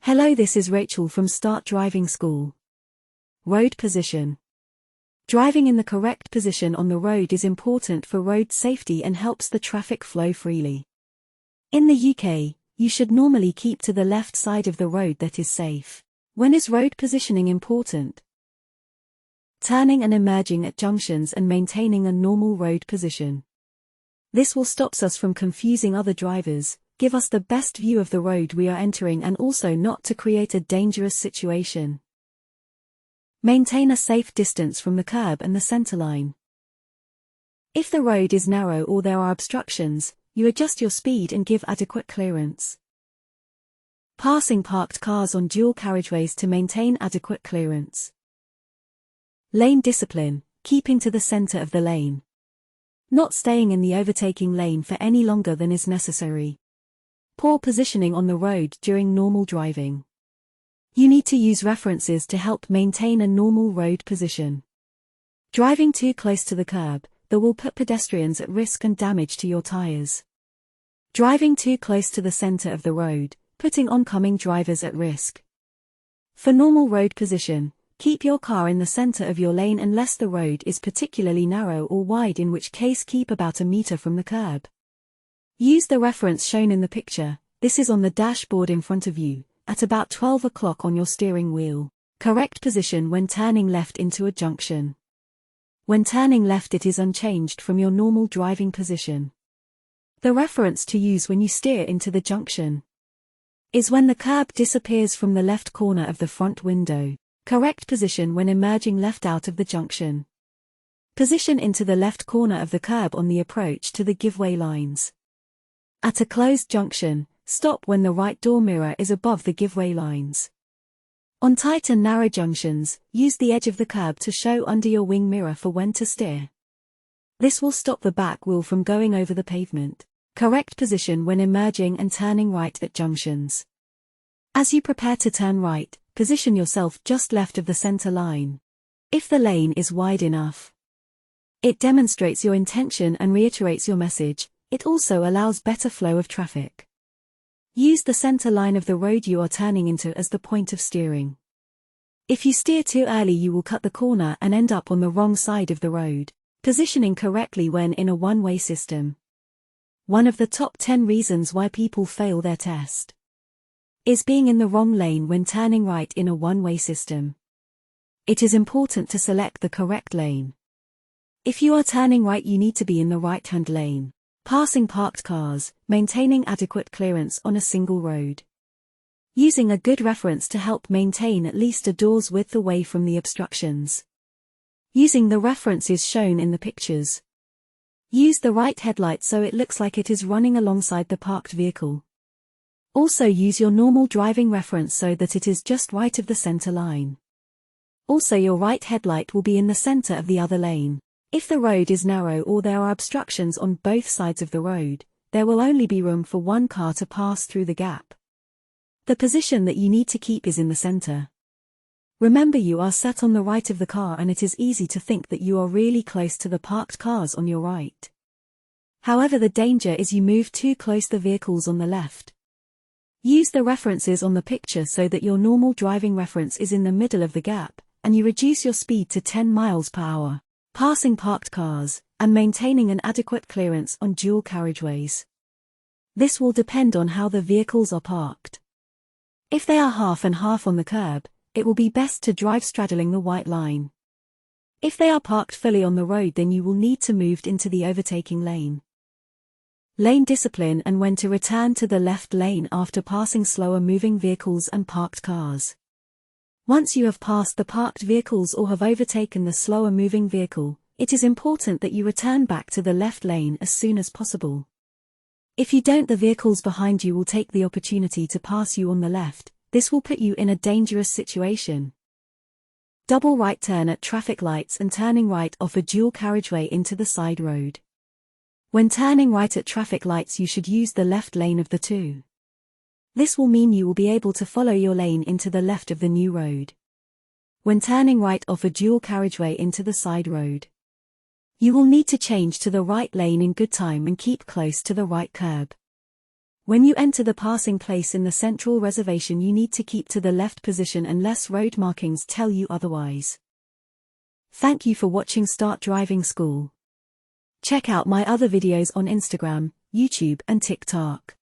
Hello, this is Rachel from Start Driving School. Road position. Driving in the correct position on the road is important for road safety and helps the traffic flow freely. In the UK, you should normally keep to the left side of the road that is safe. When is road positioning important? Turning and emerging at junctions and maintaining a normal road position. This will stop us from confusing other drivers, give us the best view of the road we are entering and also not to create a dangerous situation. Maintain a safe distance from the curb and the center line. If the road is narrow or there are obstructions, you adjust your speed and give adequate clearance. Passing parked cars on dual carriageways to maintain adequate clearance. Lane discipline, keeping to the center of the lane. Not staying in the overtaking lane for any longer than is necessary. Poor positioning on the road during normal driving. You need to use references to help maintain a normal road position. Driving too close to the curb, that will put pedestrians at risk and damage to your tires. Driving too close to the center of the road, putting oncoming drivers at risk. For normal road position, keep your car in the center of your lane unless the road is particularly narrow or wide, in which case keep about a meter from the curb. Use the reference shown in the picture. This is on the dashboard in front of you, at about 12 o'clock on your steering wheel. Correct position when turning left into a junction. When turning left, it is unchanged from your normal driving position. The reference to use when you steer into the junction is when the curb disappears from the left corner of the front window. Correct position when emerging left out of the junction. Position into the left corner of the curb on the approach to the giveaway lines. At a closed junction, stop when the right door mirror is above the giveaway lines. On tight and narrow junctions, use the edge of the curb to show under your wing mirror for when to steer. This will stop the back wheel from going over the pavement. Correct position when emerging and turning right at junctions. As you prepare to turn right, position yourself just left of the center line. If the lane is wide enough, it demonstrates your intention and reiterates your message. It also allows better flow of traffic. Use the center line of the road you are turning into as the point of steering. If you steer too early, you will cut the corner and end up on the wrong side of the road. Positioning correctly when in a one-way system. One of the top 10 reasons why people fail their test is being in the wrong lane when turning right in a one-way system. It is important to select the correct lane. If you are turning right, you need to be in the right-hand lane. Passing parked cars, maintaining adequate clearance on a single road. Using a good reference to help maintain at least a door's width away from the obstructions. Using the references shown in the pictures. Use the right headlight so it looks like it is running alongside the parked vehicle. Also use your normal driving reference so that it is just right of the center line. Also, your right headlight will be in the center of the other lane. If the road is narrow or there are obstructions on both sides of the road, there will only be room for one car to pass through the gap. The position that you need to keep is in the center. Remember, you are sat on the right of the car and it is easy to think that you are really close to the parked cars on your right. However, the danger is you move too close to the vehicles on the left. Use the references on the picture so that your normal driving reference is in the middle of the gap, and you reduce your speed to 10 miles per hour. Passing parked cars, and maintaining an adequate clearance on dual carriageways. This will depend on how the vehicles are parked. If they are half and half on the curb, it will be best to drive straddling the white line. If they are parked fully on the road, then you will need to move into the overtaking lane. Lane discipline and when to return to the left lane after passing slower moving vehicles and parked cars. Once you have passed the parked vehicles or have overtaken the slower moving vehicle, it is important that you return back to the left lane as soon as possible. If you don't, the vehicles behind you will take the opportunity to pass you on the left. This will put you in a dangerous situation. Double right turn at traffic lights and turning right off a dual carriageway into the side road. When turning right at traffic lights, you should use the left lane of the two. This will mean you will be able to follow your lane into the left of the new road. When turning right off a dual carriageway into the side road, you will need to change to the right lane in good time and keep close to the right curb. When you enter the passing place in the central reservation, you need to keep to the left position unless road markings tell you otherwise. Thank you for watching Start Driving School. Check out my other videos on Instagram, YouTube and TikTok.